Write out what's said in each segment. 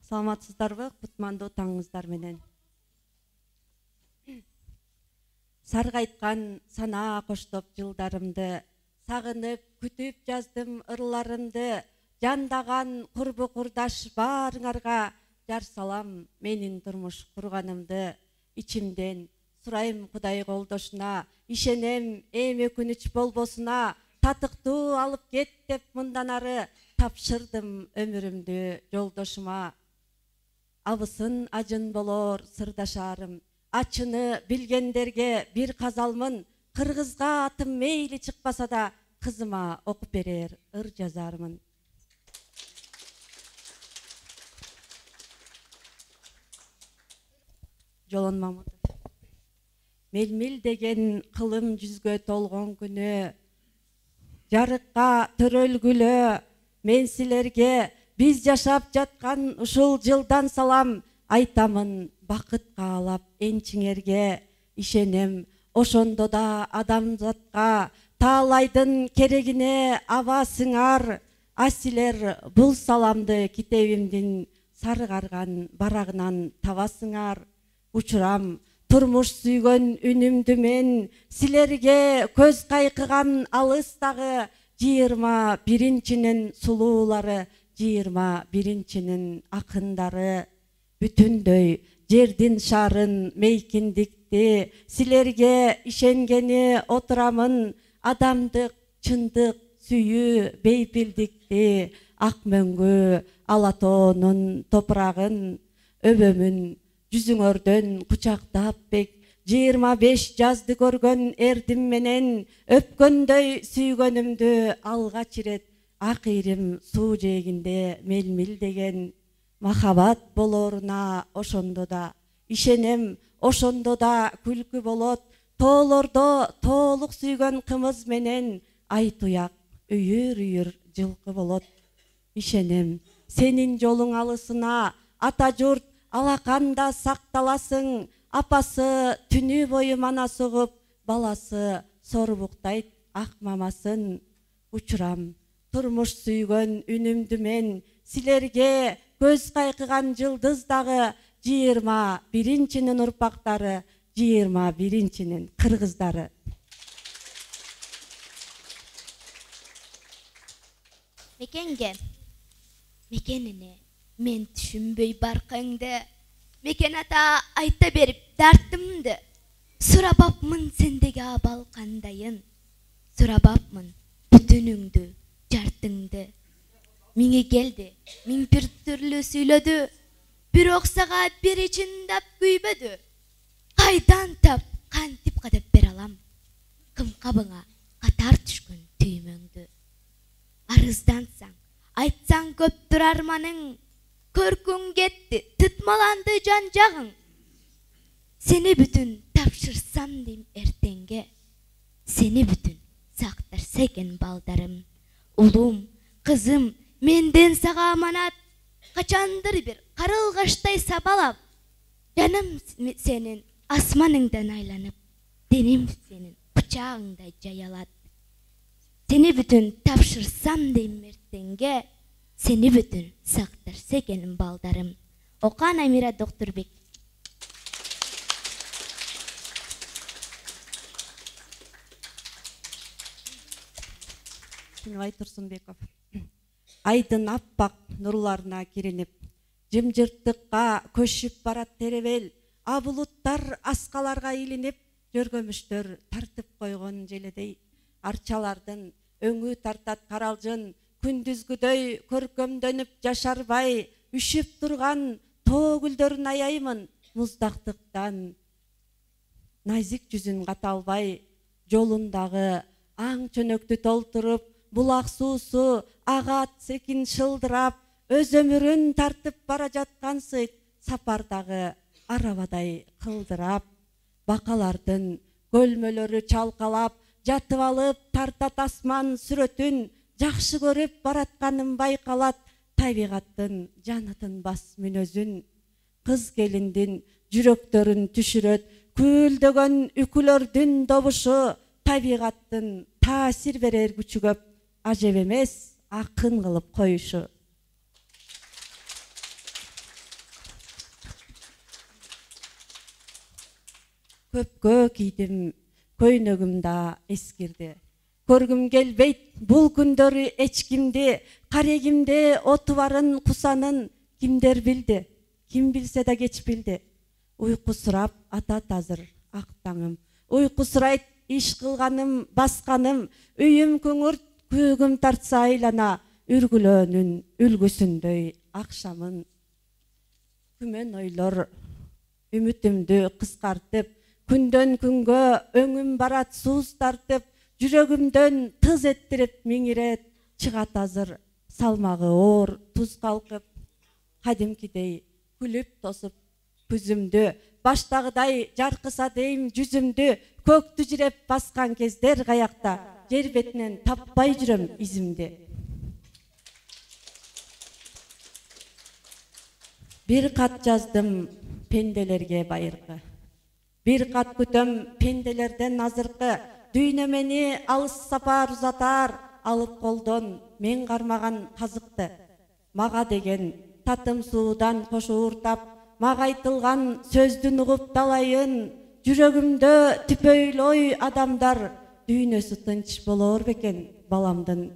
Саламатсыздарбы, кутмандуу таңыңыздар менен. Саргайткан санаа коштоп жылдарымды, сагынып күтүп жаздым ырларымды, жандаган курбу курдаш баарыңарга жар салам менин турмуш курганымды. Ичимден сурайм Кудай колдошуна, ишенем эми өкүнүч болбосуна, татыктуу алып кет деп мындан ары тапшырдым өмүрүмдү жолдошума. Абысын ажын болор сырдашарым, ачыны билгендерге бир казалмын, кыргызга атым мейли чыкпаса да кызыма окуп берер ыр жазармын. Жолон Мамутов. Мелмил деген кылым жүзгө толгон күнү, жарыкка төрөлгүлө, мен силерге биз жашап жаткан ушул жылдан салам айтамын бакыт каалап энчиңерге. Ишенем ошондо да адамзатка таалайдын керегине абасыңар, а силер бул саламды китебимдин сары карган барагынан табасыңар. Учурам турмуш сүйгөн үнүмдү мен силерге көз кайкыган алыстагы 21-нин сулуулары, 21-нин акындары. Бүтүндөй жердин шарын мейкиндикти силерге ишенгени отурамын. Адамдык, чындык, сүйүү, бейпилдикти ак мөңгү Алатоонун топурагын өбөмүн жүзүңөрдөн кучактап бек. 25 жазды көргөн эрдим менен өпкөндөй сүйгөнүмдү алгач ирет ак ирим суу жээгинде мелмил деген. Махабат болоруна ошондо да ишенем, ошондо да күлкү болот. Тоолордо тоолук сүйгөн кымыз менен ай туяк үйүр-үйүр жылкы болот. Ишенем сенин жолуң алысына ата журт алаканда сакталасың. Апасы түнү бою мана согуп, баласы сорбуктайт ак мамасын. Учурам турмуш сүйгөн үнүмдү мен силерге көз кайкыган жылдыз дагы 21-нин урпактары, 21-нин кыргыздары. Мекенге, мекенине мен түшүнбөй баркаңды, мекен ата айта берип дартымды. Сурабапмын сендеги абал кандайын, сурабапмын бүтүнүңдү, жартыңды. Миңе келди, миң бир түрлү сүйлөдү, бирок сага бир чындап күйбөдү. Кайдан тап, кантип кадап бере алам, кымкабыңа катар түшкөн түймөңдү. Арыздансаң, айтсаң көптүр арманың, көркүң кетти, тытмаланды жан жагың. Сени бүтүн тапшырсам дейм эртеңге, сени бүтүн сактарса экен балдарым. Улум, кызым, менден сага аманат, качандыр бир карылгачтай сабалап. Жаным сенин асманыңдан айланып, деним сенин кучагыңда жаялат. Сени бүтүн тапшырсам дейм эртеңге, сени бүтүн сактарса экен балдарым. Окан Амира Доктурбек. Сыныбай Турсунбеков. Айдын аппак нурларына киринип, жымжырттыкка көшүп барат теребел, а булуттар аскаларга илинип, жөргөмүштөр тартып койгон желедей. Арчалардын өңү тартат каралжын, күндүзгүдөй көркөмдөнүп жашарбай, үшүп турган тоо гүлдөрүн аяймын, муздактыктан назик жүзүн каталбай. Жолундагы аң чөнөктү толтуруп, булак суусу агат секин шылдырап, өз өмүрүн тартып бара жаткансыйт сапардагы арабадай кылдырап. Бакалардын көлмөлөрү чалкалап, жатып алып тартат асман сүрөтүн, жакшы көрүп баратканым байкалат табигаттын жанытын бас мүнөзүн. Кыз келиндин жүрөктөрүн түшүрөт күлдөгөн үкүлөрдүн добушу, табигаттын таасир берер күчү көп, ажеп эмес акын кылып коюшу. көпкө кийдим, көйнөгүм да эскирди. Көргүм келбейт бул күндөрү эч кимди, карегимде оту барын кусанын кимдер билди, ким билсе да кеч билди. Уйку сурап атат азыр ак таңым, уйку сурайт иш кылганым, басканым, үйүм күңүрт, күйгүм тартса айлана, үргүлөөнүн үлгүсүндөй акшамын. Күмөн ойлор үмүтүмдү кыскартып, күндөн күнгө өңүм барат сууз тартып, жүрөгүмдөн тыз эттирип миңирет, чыгат азыр салмагы оор туз калкып. Кадимкидей күлүп тосуп күзүмдү, баштагыдай жаркыса дейм жүзүмдү, көктү жиреп баскан кездер каякта, жер бетинен таппай жүрөм изимди. Бир кат жаздым пенделерге байыркы, бир кат күтөм пенделерден азыркы, дүйнө мени алыс сапар узатар, алып колдон мен кармаган казыкты. Мага деген татым суудан кош ууртап, мага айтылган сөздүн угуп далайын, жүрөгүмдө түпөйлөй адамдар, дүйнөсү тынч болор бекен баламдын.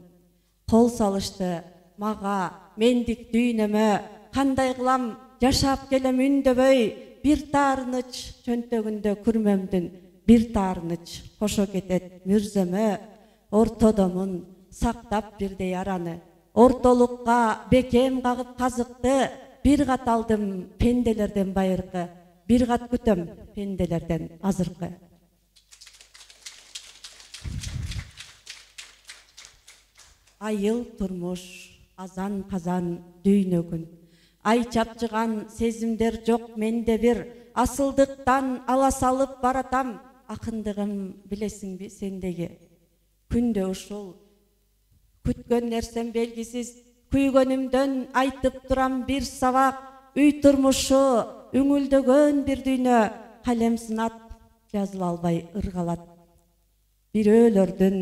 Кол салышты мага мендик дүйнөмө, кандай кылам жашап келем үндөбөй, бир таарыныч чөнтөгүндө күрмөмдүн, бир таарыныч кошо кетет мүрзөмө. Ортодомун сактап бирдей араны, ортолукка бекем кагып казыкты, бир кат алдым пенделерден байыркы, бир кат күтөм пенделерден азыркы. Айыл турмуш, азан казан дүйнө күн, ай чапчыган сезимдер жок менде бир, асылдыктан ала салып баратам, акындыгым билесиңби сендеги. Күндө ушул күткөн нерсем белгисиз, күйгөнүмдөн айтып турам бир сабак, үй турмушу үңүлдөгөн бир дүйнө, калем сынат жазыла албай ыргалат. Бирөөлөрдүн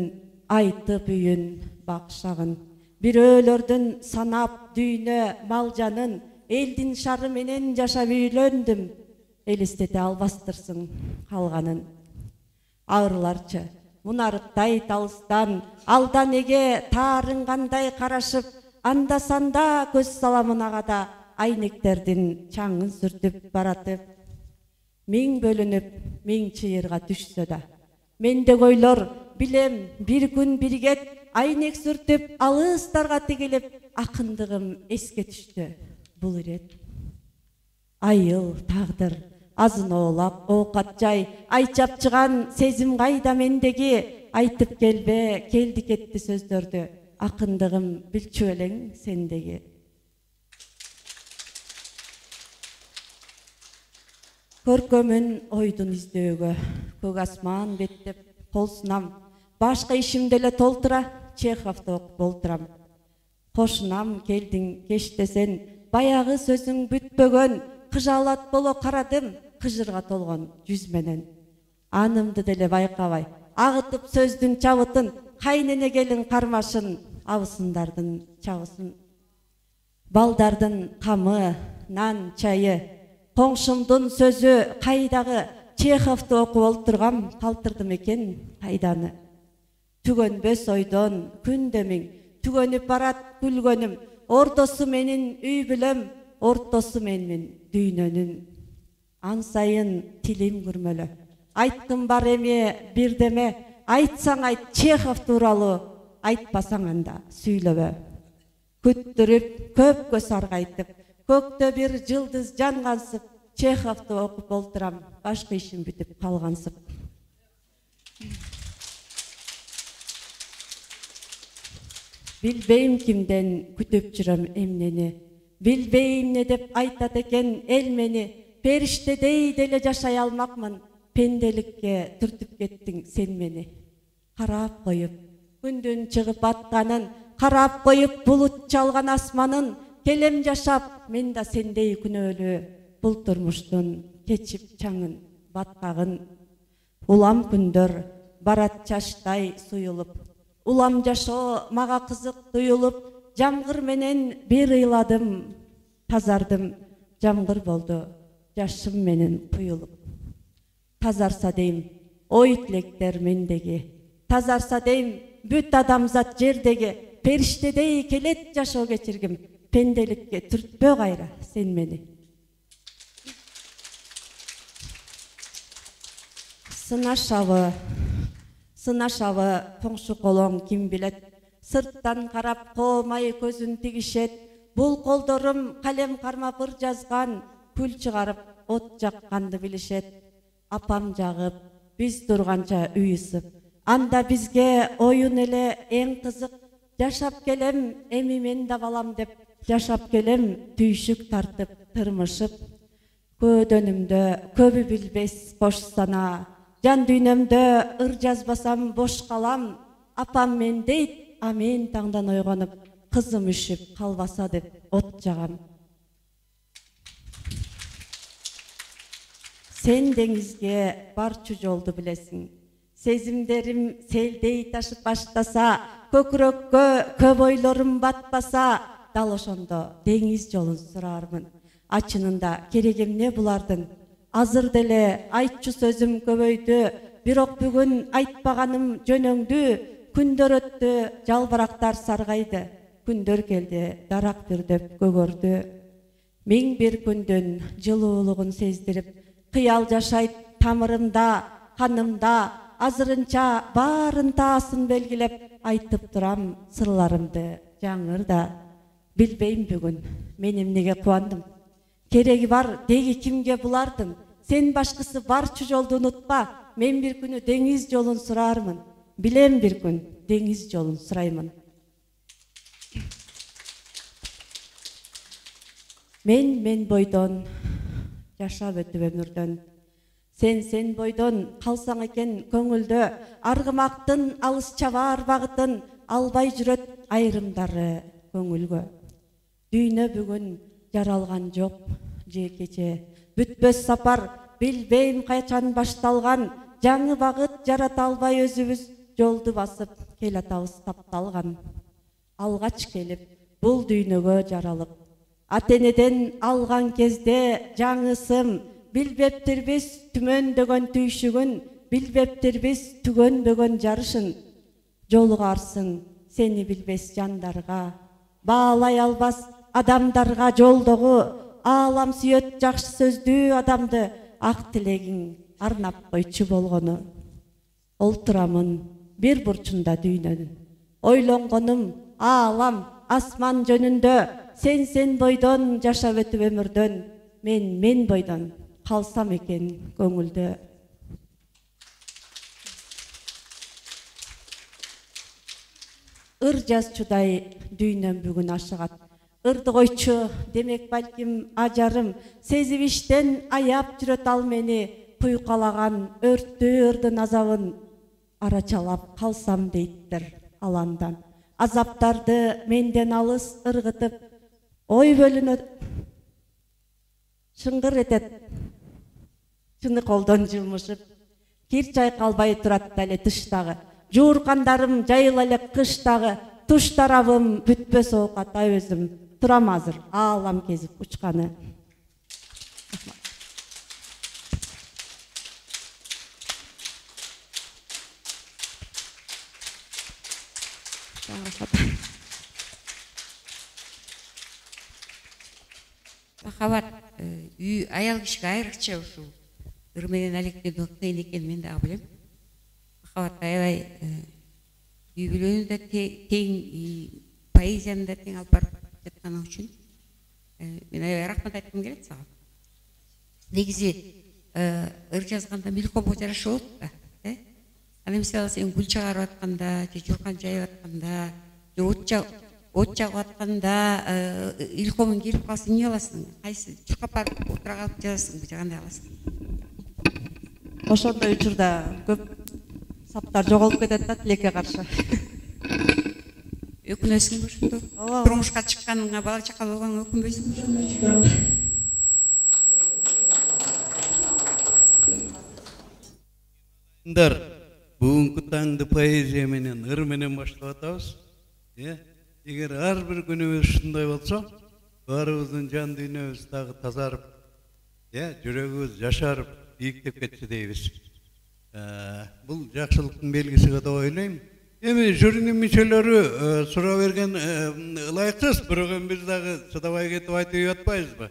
айтып үйүн бакшагын, бирөөлөрдүн санап дүйнө мал жанын, элдин шары менен жашап үйлөндүм, элестете албастырсың калганын. Арыларчы мунарыктай талыстан, алдан эге таарынгандай карашып, анда санда көз саламын агада, айнектердин чаңын сүртүп баратып. Миң бөлүнүп миң чыйырга түшсө да, мендеги ойлор билем бир күн биригет, айнек сүртүп алыстарга тигилип, акындыгым эске түштү бул ирет. Айыл тагдыр азын оолак оокат жай, ай чапчыган сезим кайда мендеги, айтып келбе келди кетти сөздөрдү, акындыгым билчү элең сендеги. Көркөмүн ойдун издөөгө, көк асман беттеп кол сунам, башка ишим деле толтура, Чеховду окуп олтурам. Кошунам келдиң кеч десен, баягы сөзүң бүтпөгөн, кыжаалат боло карадым кыжырга толгон жүз менен. Анымды деле байкабай, агытып сөздүн чабытын, кайнене келин кармашын, абысындардын чабысын. Балдардын камы, нан, чайы, коңшумдун сөзү кайдагы, Чеховду окуп олтургам, калтырдым экен кайданы. Түгөнбөс ойдон күндө миң, түгөнүп барат күлгөнүм, ортосу менин үй бүлөм, ортосу менин дүйнөнүн. Ансайын тилим күрмөлө, айткым бар эме бирдеме, айтсаң айт Чехов тууралуу, айтпасаң анда сүйлөбө. Күттүрүп көпкө саргайтып, көктө бир жылдыз жангансып, Чеховду окуп олтурам, башка ишим бүтүп калгансып. Билбейм кимден күтүп жүрөм эмнени, билбейм эмне деп айтат экен эл мени, периштедей деле жашай алмакмын, пенделикке түртүп кеттиң сен мени. Карап коюп күндүн чыгып атканын, карап коюп булут чалган асманын, келем жашап мен да сендей күнөөлүү, бул турмуштун кечип чаңын баткагын. Улам күндөр барат чачтай суюлуп, улам жашоо мага кызык туюлуп, жамгыр менен бир ыйладым, тазардым, жамгыр болду жашым менен куюлуп. тазарса дейм, ой тилектер мендеги. Тазарса дейм, бүт адамзат жердеги, периштедей келет жашоо кечиргим, пенделикке түртпө кайра сен мени. Сынашабы тоңшу колоң ким билет, сырттан карап коомай көзүн тигишет, бул колдорум калем кармап ыр жазган, күл чыгарып от жакканды билишет. Апам жагып, биз турганча үй ысып, анда бизге оюн эле эң кызык, жашап келем эми мен да балам деп, жашап келем түйшүк тартып тырмышып. Көдөнүмдө көбү билбес бош сана, жан дүйнөмдө ыр жазбасам бош калам. Апам мен дейт, а мен таңдан ойгонуп, кызым үшүп калбаса деп от жагам. Сен деңизге барчу жолду билесиң, сезимдерим селдей ташып баштаса, көкүрөккө көп ойлорум батпаса, дал ошондо деңиз жолун сураармын. Ачынында кереги эмне булардын? Азыр деле айтчу сөзүм көбөйдү, бирок бүгүн айтпаганым жөнөңдү. Күндөр өттү, жалбырактар саргайды, күндөр келди, дарак бүрдөп көгөрдү. Миң бир күндүн жылуулугун сездирип, кыял жашайт тамырымда, канымда, азырынча баарын таасын белгилеп, айтып турам сырларымды жаңырда. Билбейм бүгүн мен эмнеге кубандым, кереги бар деги кимге булардын? Сен башкысы барчу жолду унутпа, мен бир күнү деңиз жолун сураармын. Билем бир күн деңиз жолун сураймын. Мен бойдон жашап өтүп өмүрдөн, сен бойдон калсаң экен көңүлдө, аргымактын алыс чабаар багытын албай жүрөт айрымдары көңүлгө. Дүйнө бүгүн жаралган жок же кече, бүтпөс сапар билбейм качан башталган, жаңы багыт жарата албай өзүбүз жолду басып келатабыз тапталган. Алгач келип бул дүйнөгө жаралып, ата-энеден алган кезде жаңысым, билбептирбиз түмөндөгөн түйшүгүн, билбептирбиз түгөнбөгөн жарышын. Жолугарсың сени билбес жандарга, баалай албас адамдарга жолдогу, аалам сүйөт жакшы сөздүү адамды, ак тилегиң арнап койчу болгону. Олтурамын бир бурчунда дүйнөнүн, ойлонгонум аалам асман жөнүндө, сен бойдон жашап өтүп өмүрдөн, мен бойдон калсам экен көңүлдө. Ыр жазчудай дүйнөм бүгүн ашыгат, ырды койчу демек балким ажарым, сезип иштен аяп жүрөт ал мени, куйкалаган өрттүү ырдын азабын арачалап калсам дейттер аландан. Азаптарды менден алыс ыргытып, ой бөлүнөт, шыңгыр этет, чыны колдон жылмышып, кир чайкалбай турат эле тыштагы, жууркандарым жайыла эле кыштагы, туш тарабым бүтпөс оокат өзүм, турам азыр аалам кезип учканы. Махаббат үй аял кишиге айрыкча ушул ыр менен алектенүү кыйын экенин мен дагы билем. Махаббат аябай үй бүлөнү да тең, поэзияны да тең алып барып жатканы үчүн мен аябай рахмат айткым келет сага. Негизи ыр жазганда мелкомго жараша болот да. Аны мисалы сен гүл чыгарып атканда, же журкан жайып атканда, же от жагып атканда илкомуң келип калса эмне кыласың? Кайсы чуркап барып отура калып жазасыңбы, же кандай кыласың? Ошондой учурда көп саптар жоголуп кетет да тилекке каршы. Өкүнөсүңбү ошондо? Турмушка чыкканыңа, бала чака болгонуңа өкүнбөйсүңбү? Бүгүнкү таңды поэзия менен, ыр менен баштап атабыз. Эгер ар бир күнүбүз ушундай болсо, баарыбыздын жан дүйнөбүз дагы тазарып, жүрөгүбүз жашарып, биіктеп кетсе дейбіз. Бұл жақсылықтың белгісі деп ойлаймын. Эми жюринин мүчөлөрү суроо берген ылайыксыз, бирок биз дагы чыдабай кетип айтып атпайбызбы?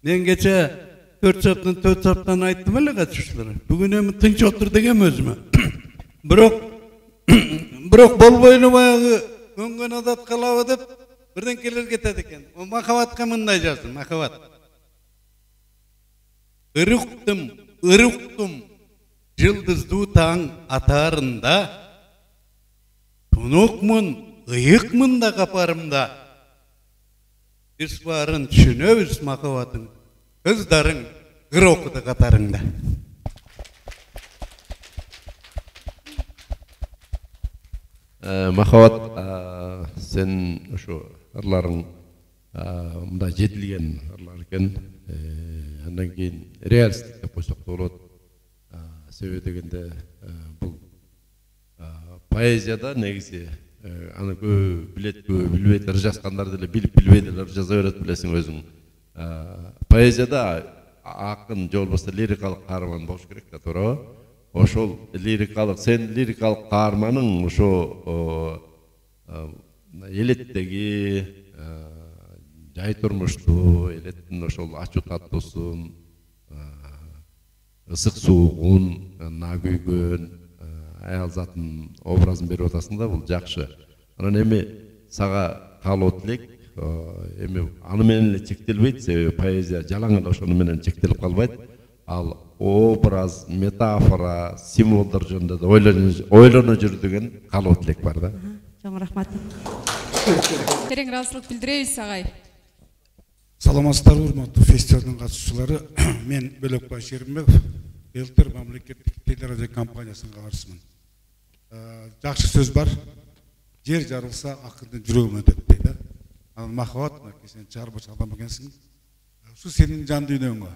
Мен кече 4 сааттан айттым эле катышуучуларга. Бүгүн эми тынч отур дегем өзүмө. Бирок болбойну баягы өңгөн адат калабы деп бирденкелер кетет экен. Махабатка мындай жаздым, махабат. Ырыктым жылдыздуу таң атарында, тунукмун, ыйыкмын да капарымда. Биз баарын түшүнөбүз махабатын, кыздарың ыр окуду катарыңда. Махабат, сен ошо ырларың мындай жетилген ырлар экен. Андан кийин реалистик деп койсок да болот. Себеби дегенде бул поэзияда негизи аны көп билет, көп билбейт, ыр жазгандар деле билип билбей деле ыр жаза берет, билесиң өзүң. Поэзияда акын же болбосо лирикалык каарман болуш керек да, туурабы? Ошол лирикалык, сен лирикалык каарманың ошо элеттеги жай турмушту, элеттин ошол ачуу таттуусун, ысык суугун, наа күйгөн аял затын образын берип атасың да, бул жакшы. Анан эми сага каалоо тилек, эми аны менен эле чектелбейт, себеби поэзия жалаң эле ошону менен чектелип калбайт. Ал образ, метафора, символдор жөнүндө да ойлоно жүрү деген каалоо тилек бар да. Чоң рахмат. Терең ыраазычылык билдиребиз агай. Саламатсыздарбы, урматтуу фестивалдын катышуучулары. Мен Бөлөкбай Шеримбеков, Белтер мамлекеттик телерадио компаниясынын катчысымын. Жакшы сөз бар. Жер жарылса акындын жүрөгүн өтөт дейт. Анан махабат, сен чыгарбачы адам экенсиң. Ушу сенин жан дүйнөңгө,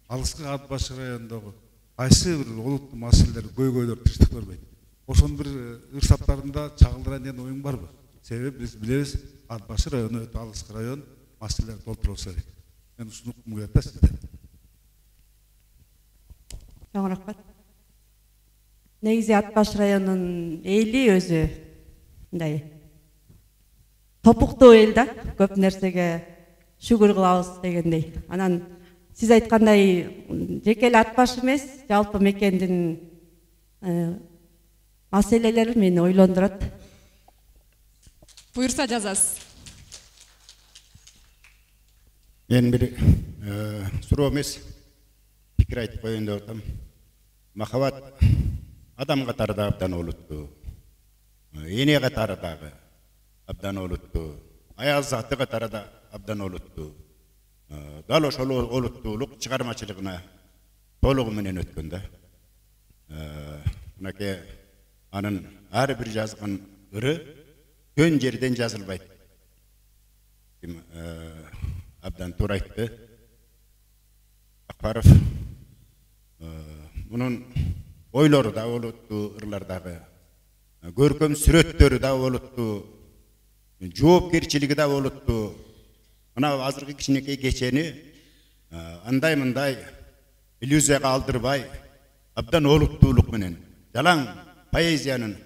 алыскы Ат Баш районундагы кайсы бир олуттуу маселелер, көйгөйлөр тынчтык бербейт. Ошонун бир ырсаптарында чагылдырайын деген оюң барбы? Себеби биз билебиз, Ат Баш району өтө алыскы район, маселелер толтурулса керек. Мен ушуну уккум келет да сизден. Чоң рахмат. Негизи Ат Баш районунун эли өзү мындай топуктуу эл да, көп нерсеге шүгүр кылабыз дегендей. Анан сиз айткандай жеке эле Ат Баш эмес, жалпы мекендин маселелери мени ойлондурат. Буйрса жазасыз. Мен бир суроо эмес, пикир айтып коеюн деп атам. Махабат адам катары да абдан олуттуу, эне катары дагы абдан олуттуу, аял заты катары да абдан олуттуу. Дал ошол олуттуулук чыгармачылыгына толугу менен өткөн да. Мынакей анын ар бир жазган ыры көн жерден жазылбайт. Абдан туура айтты. Акбаров мунун ойлору да олуттуу, ырлардагы көркөм сүрөттөрү да олуттуу, жоопкерчилиги да олуттуу. Мына азыркы кичинекей кечени андай мындай иллюзияга алдырбай, абдан олуттуулук менен, жалаң поэзиянын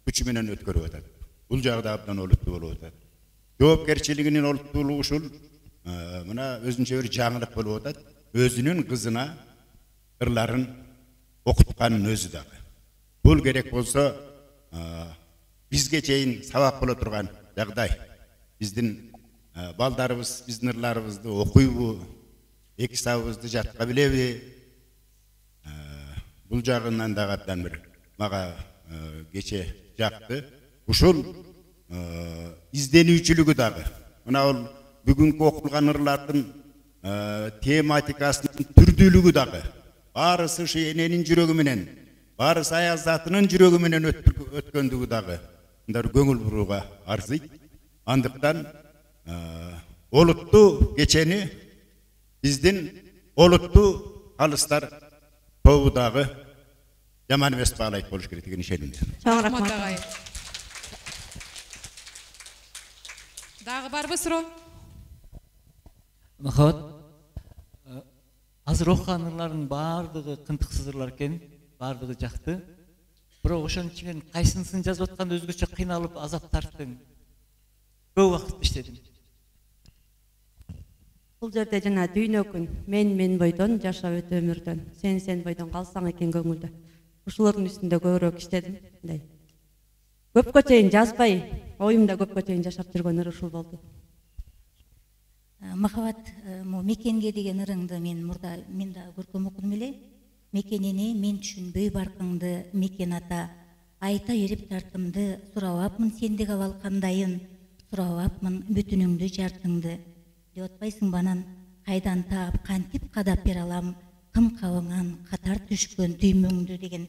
күчү менен өткөрүп атат. Бул жагы да абдан олуттуу болуп атат. Жоопкерчилигинин олуттуулугу ушул мына өзүнчө бир жаңылык болуп атат. Өзүнүн кызына ырларын окутканын өзү дагы. Бул керек болсо бизге чейин сабак боло турган жагдай. Биздин балдарыбыз биздин ырларыбызды окуйбу, эки сабыбызды жатка билеби? Бул жагынан дагы абдан бир мага кече жакты. Ушул изденүүчүлүгү дагы. Мына ал бүгүнкү окулган ырлардын тематикасынын түрдүүлүгү дагы. Барысы ушу эненин жүрөгү менен, барысы аял затынын жүрөгү менен өткөндүгү дагы мындай көңүл бурууга арзыйт. Андыктан олуттуу кечени биздин олуттуу алыстар тобу дагы жаман эмес баалайт болуш керек деген ишенимде. Чоң рахмат. Дагы барбы суроо? Махабат, азыр окуган ырлардын баардыгы кынтыксыз ырлар экен, баардыгы жакты. Бирок ошонун ичинен кайсынысын жазып атканда өзгөчө кыйналып азап тарттың? Көп убакыт иштедим. Бул жерде жана дүйнөкүн мен бойдон жашап өт өмүрдөн, сен бойдон калсаң экен көңүлдө. Ушулардын үстүндө көбүрөөк иштедим. Мындай. Көпкө чейин жазбай, оюмда көпкө чейин жашап жүргөн ыр ушул болду. Махабат, мекенге деген ырыңды мен да көркөм окудум эле. Мекенени мен түшүнбөй баркыңды, мекен ата, айта ерип тартымды, сурабапмын сендеги абал кандайын, сурабапмын бүтүнүңдү жартыңды. Деп атпайсың банан, кайдан таап, кантип кадап бере алам, кым кабыңан, катар түшкөн түймөңдү деген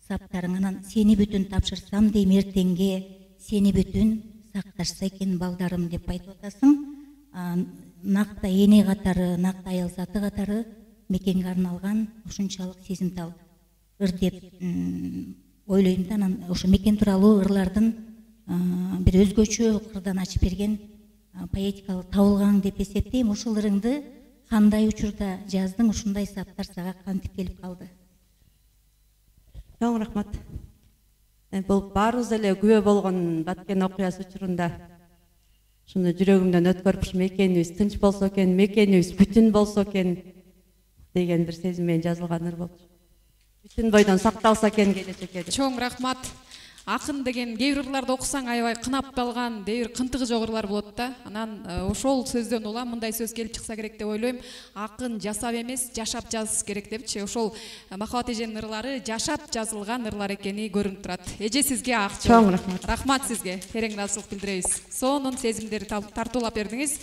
саптарыңан, сени бүтүн тапшырсам дейм эртеңге, сени бүтүн сакташса экен балдарым деп айтып атасың. Накта эне катары, накта аял заты катары мекенге арналган ушунчалык сезимтал ыр деп ойлойм да. Анан ошо мекен тууралуу ырлардын бир өзгөчө кырдан ачып берген поэтикалык табылган деп эсептейм. Ушул ырыңды кандай учурда жаздың, ушундай саптар сага кантип келип калды? Чоң рахмат. Бул баарыбыз эле күбө болгон Баткен окуясы учурунда шуну жүрөгүмдөн өткөрүп, мекенибиз тынч болсо экен, мекенибиз бүтүн болсо экен деген бир сезим менен жазылган ыр болчу. Бүтүн бойдон сакталса экен келечекке. Чоң рахмат. Акын деген кээ бир ырларды окусаң аябай кынап калган, кээ бир кынтыгы жок ырлар болот да. Анан ошол сөздөн улам мындай сөз келип чыкса керек деп ойлойм. Акын жасап эмес, жашап жазыш керек депчи. Ошол Махабат эженин ырлары жашап жазылган ырлар экени көрүнүп турат. Эже сизге ак жол. Чоң рахмат. Рахмат сизге. Терең ыраазычылык билдиребиз. Сонун сезимдерди тартуулап бердиңиз.